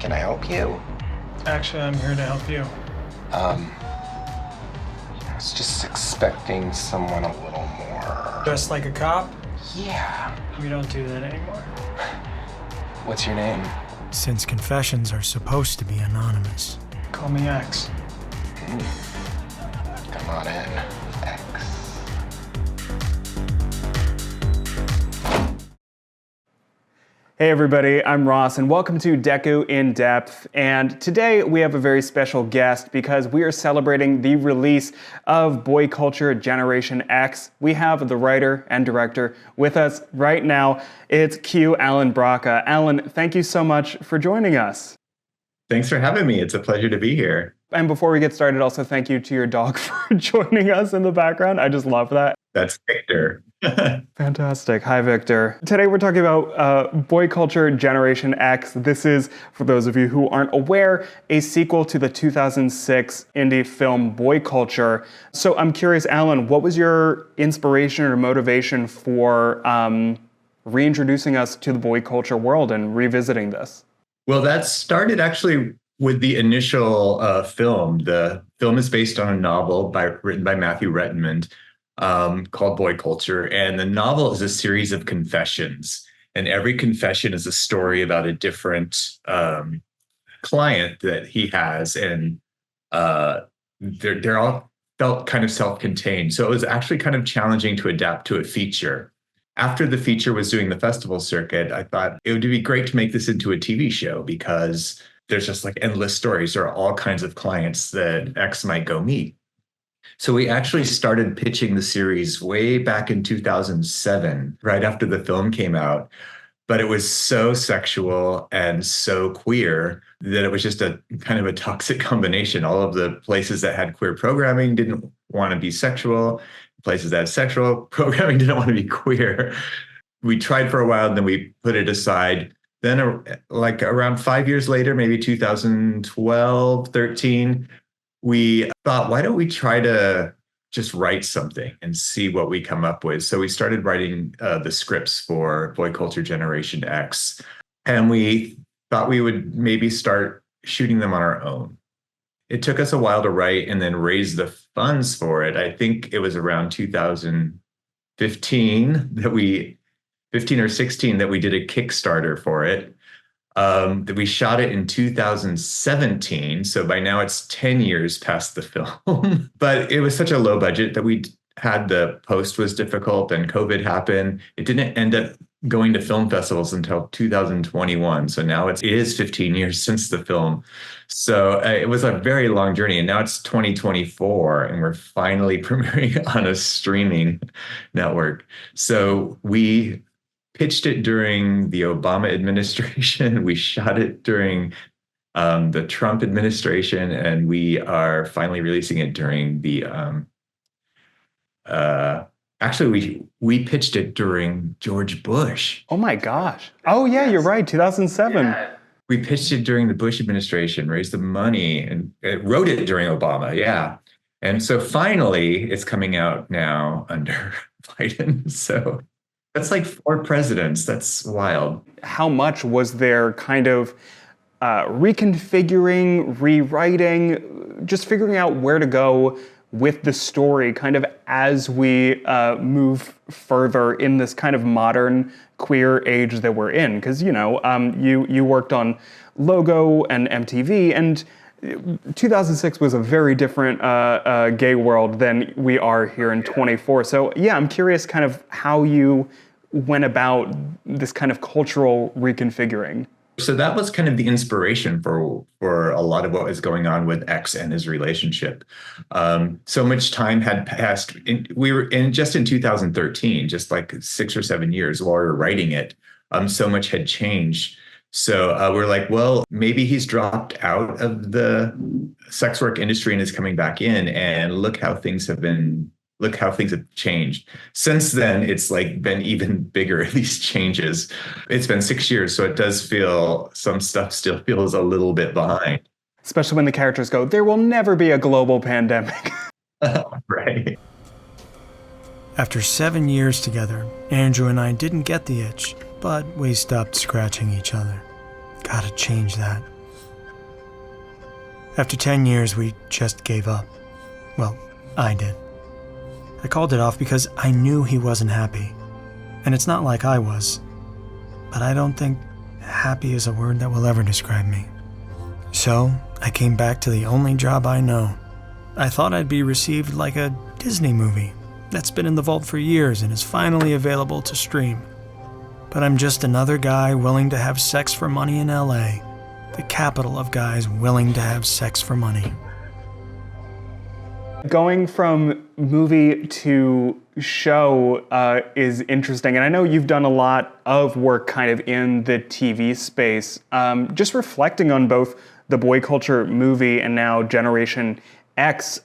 Can I help you? Actually, I'm here to help you. I was just expecting someone a little more. Dressed like a cop? Yeah. We don't do that anymore. What's your name? Since confessions are supposed to be anonymous. Call me X. Come on in, X. Hey everybody, I'm Ross and welcome to Dekkoo In Depth. And today we have a very special guest because we are celebrating the release of Boy Culture Generation X. We have the writer and director with us right now. It's Q Allan Brocka. Allan, thank you so much for joining us. Thanks for having me. It's a pleasure to be here. And before we get started, also thank you to your dog for joining us in the background. I just love that. That's Victor. Fantastic. Hi, Victor. Today we're talking about Boy Culture Generation X. This is, for those of you who aren't aware, a sequel to the 2006 indie film Boy Culture. So I'm curious, Allan, what was your inspiration or motivation for reintroducing us to the boy culture world and revisiting this? Well, that started actually with the initial film. The film is based on a novel written by Matthew Rettenmund called Boy Culture. And the novel is a series of confessions. And every confession is a story about a different client that he has. And they're all felt kind of self-contained. So it was actually kind of challenging to adapt to a feature. After the feature was doing the festival circuit, I thought it would be great to make this into a TV show because there's just like endless stories. There are all kinds of clients that X might go meet. So we actually started pitching the series way back in 2007, right after the film came out. But it was so sexual and so queer that it was just a kind of a toxic combination. All of the places that had queer programming didn't want to be sexual. Places that had sexual programming didn't want to be queer. We tried for a while, and then we put it aside. Then like around 5 years later, maybe 2012, 13, we thought, why don't we try to just write something and see what we come up with? So we started writing the scripts for Boy Culture Generation X. And we thought we would maybe start shooting them on our own. It took us a while to write and then raise the funds for it. I think it was around 2015 that 15 or 16 that we did a Kickstarter for it. That we shot it in 2017. So by now it's 10 years past the film. But it was such a low budget that we had the post was difficult and COVID happened. It didn't end up going to film festivals until 2021. So now it is 15 years since the film. So it was a very long journey. And now it's 2024 and we're finally premiering on a streaming network. So we pitched it during the Obama administration. We shot it during the Trump administration, and we are finally releasing it during the. Actually, we pitched it during George Bush. Oh my gosh. Oh yeah, yes. You're right. 2007. Yeah. We pitched it during the Bush administration, raised the money, and wrote it during Obama. Yeah. And so finally, it's coming out now under Biden. So. That's like 4 presidents. That's wild. How much was there kind of reconfiguring, rewriting, just figuring out where to go with the story kind of as we move further in this kind of modern queer age that we're in? Because, you know, you worked on Logo and MTV, and 2006 was a very different gay world than we are here in 24. So yeah, I'm curious kind of how you went about this kind of cultural reconfiguring. So that was kind of the inspiration for a lot of what was going on with X and his relationship. So much time had passed. We were just in 2013, just like 6 or 7 years while we were writing it. So much had changed. So we're like, well, maybe he's dropped out of the sex work industry and is coming back in, and look how things have changed. Since then, it's like been even bigger, these changes. It's been 6 years, so it does feel, some stuff still feels a little bit behind. Especially when the characters go, there will never be a global pandemic. Right. After 7 years together, Andrew and I didn't get the itch, but we stopped scratching each other. Gotta change that. After 10 years, we just gave up. Well, I did. I called it off because I knew he wasn't happy. And it's not like I was. But I don't think happy is a word that will ever describe me. So, I came back to the only job I know. I thought I'd be received like a Disney movie that's been in the vault for years and is finally available to stream. But I'm just another guy willing to have sex for money in LA, the capital of guys willing to have sex for money. Going from movie to show is interesting, and I know you've done a lot of work kind of in the TV space. Just reflecting on both the boy culture movie and now Generation X,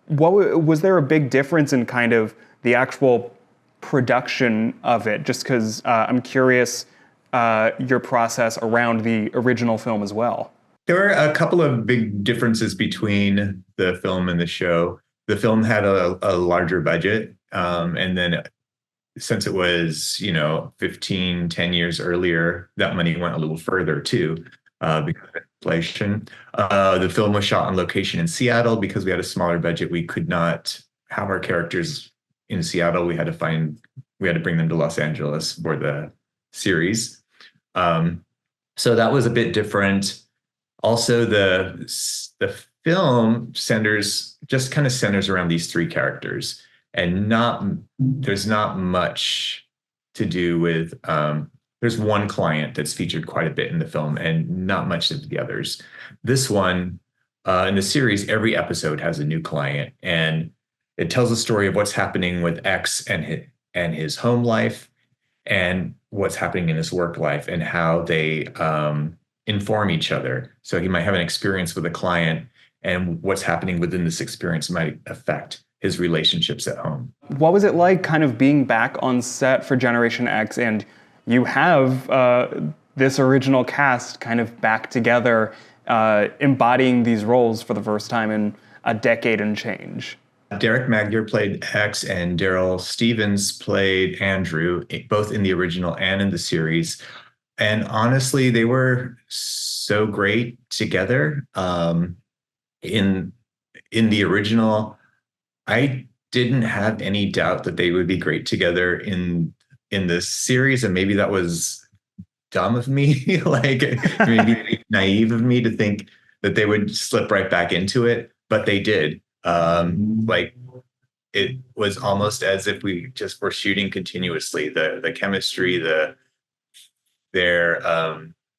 was there a big difference in kind of the actual production of it? Just because I'm curious your process around the original film as well. There were a couple of big differences between the film and the show. The film had a larger budget, and then since it was, 10 years earlier, that money went a little further too, because of inflation. The film was shot on location in Seattle. Because we had a smaller budget, we could not have our characters in Seattle. We had to bring them to Los Angeles for the series. So that was a bit different. Also, the film centers around these three characters, and there's not much to do with. There's one client that's featured quite a bit in the film, and not much of the others. This one, in the series, every episode has a new client, and it tells the story of what's happening with X and his home life, and what's happening in his work life, and how they inform each other. So he might have an experience with a client, and what's happening within this experience might affect his relationships at home. What was it like kind of being back on set for Generation X, and you have this original cast kind of back together, embodying these roles for the first time in a decade and change? Derek Magyar played X, and Daryl Stevens played Andrew, both in the original and in the series. And honestly, they were so great together. In the original, I didn't have any doubt that they would be great together in this series, and maybe that was dumb of me, like maybe naive of me to think that they would slip right back into it, but they did. Like it was almost as if we just were shooting continuously. The chemistry, their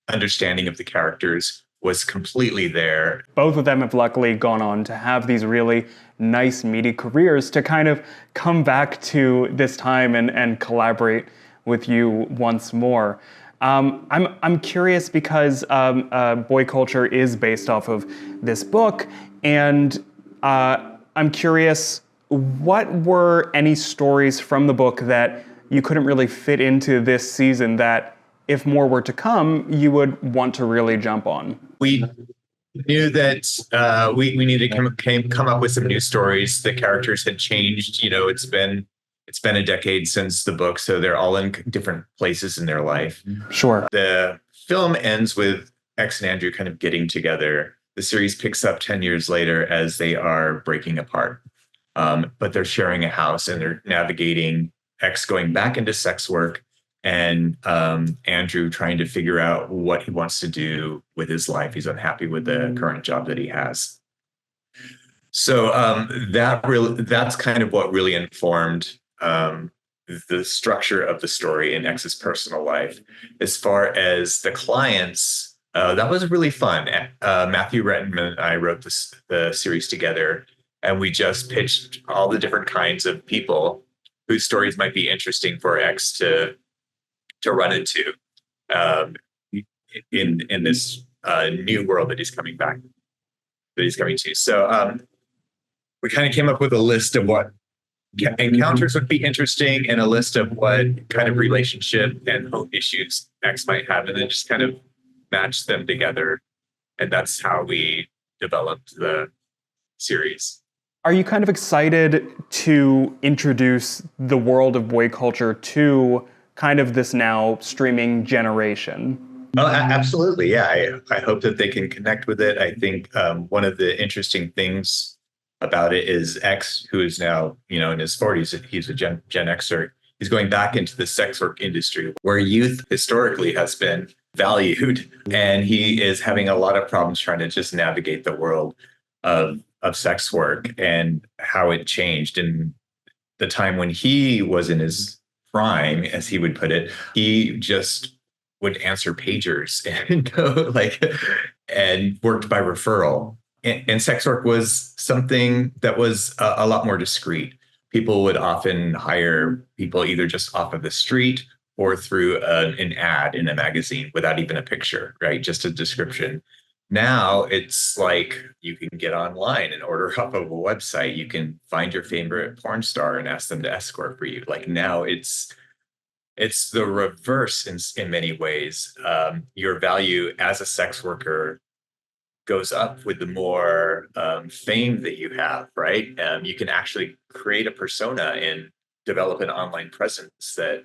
understanding of the characters was completely there. Both of them have luckily gone on to have these really nice, meaty careers to kind of come back to this time and collaborate with you once more. I'm curious because Boy Culture is based off of this book, and I'm curious, what were any stories from the book that you couldn't really fit into this season that, if more were to come, you would want to really jump on? We knew that we needed to come up with some new stories. The characters had changed. It's been a decade since the book, so they're all in different places in their life. Sure. The film ends with X and Andrew kind of getting together. The series picks up 10 years later as they are breaking apart. But they're sharing a house, and they're navigating X going back into sex work, and Andrew trying to figure out what he wants to do with his life. He's unhappy with the current job that he has. So that's kind of what really informed the structure of the story in X's personal life. As far as the clients, that was really fun. Matthew Rettenman and I wrote the series together, and we just pitched all the different kinds of people whose stories might be interesting for X to run into in this new world that he's coming to. So we kind of came up with a list of what encounters would be interesting, and a list of what kind of relationship and home issues X might have, and then just kind of matched them together. And that's how we developed the series. Are you kind of excited to introduce the world of boy culture to kind of this now streaming generation? Oh, absolutely. Yeah. I hope that they can connect with it. I think one of the interesting things about it is X, who is now, in his 40s, he's a Gen Xer. He's going back into the sex work industry where youth historically has been valued. And he is having a lot of problems trying to just navigate the world of sex work and how it changed. In the time when he was in his prime, as he would put it, he just would answer pagers and go and worked by referral. And sex work was something that was a lot more discreet. People would often hire people either just off of the street or through an ad in a magazine without even a picture, right? Just a description. Now it's like you can get online and order off of a website. You can find your favorite porn star and ask them to escort for you. Like now it's the reverse in many ways. Your value as a sex worker goes up with the more fame that you have, right? You can actually create a persona and develop an online presence that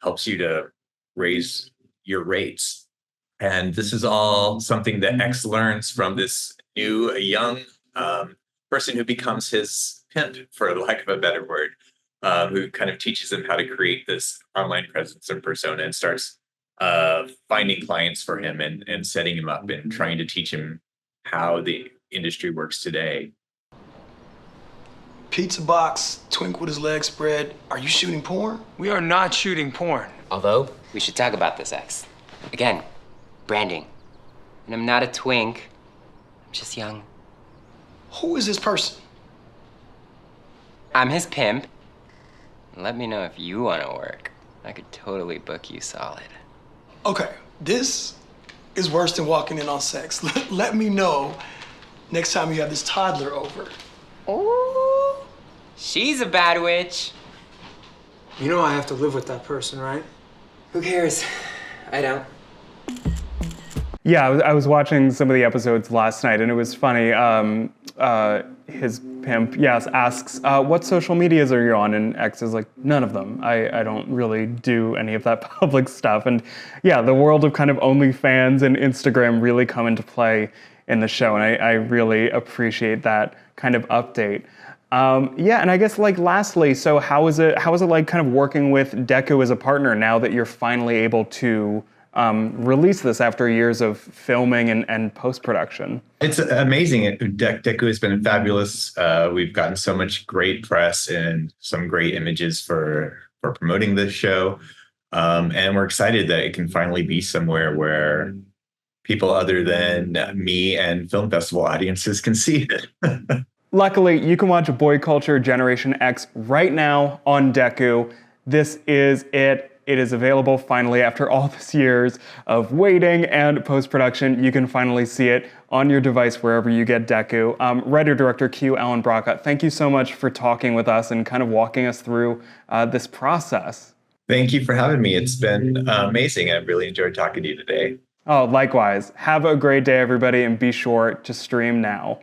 helps you to raise your rates. And this is all something that X learns from this new young person who becomes his pimp, for lack of a better word, who kind of teaches him how to create this online presence and persona and starts finding clients for him and setting him up and trying to teach him how the industry works today. Pizza box, twink with his legs spread. Are you shooting porn? We are not shooting porn. Although, we should talk about this, X. Again, branding. And I'm not a twink. I'm just young. Who is this person? I'm his pimp. Let me know if you want to work. I could totally book you solid. Okay, this is worse than walking in on sex. Let me know next time you have this toddler over. Ooh, she's a bad witch. You know I have to live with that person, right? Who cares? I don't. Yeah, I was watching some of the episodes last night, and it was funny. His pimp, yes, asks, what social medias are you on? And X is like, none of them. I don't really do any of that public stuff. And yeah, the world of kind of OnlyFans and Instagram really come into play in the show, and I really appreciate that kind of update. Yeah, and I guess lastly, so how is it like kind of working with Dekkoo as a partner now that you're finally able to release this after years of filming and post-production? It's amazing. Dekkoo has been fabulous. We've gotten so much great press and some great images for promoting this show. And we're excited that it can finally be somewhere where people other than me and film festival audiences can see it. Luckily, you can watch Boy Culture Generation X right now on Dekkoo. This is it. It is available finally after all these years of waiting and post-production. You can finally see it on your device wherever you get Dekkoo. Writer-director Q, Allan Brocka, thank you so much for talking with us and kind of walking us through this process. Thank you for having me. It's been amazing. I've really enjoyed talking to you today. Oh, likewise. Have a great day, everybody, and be sure to stream now.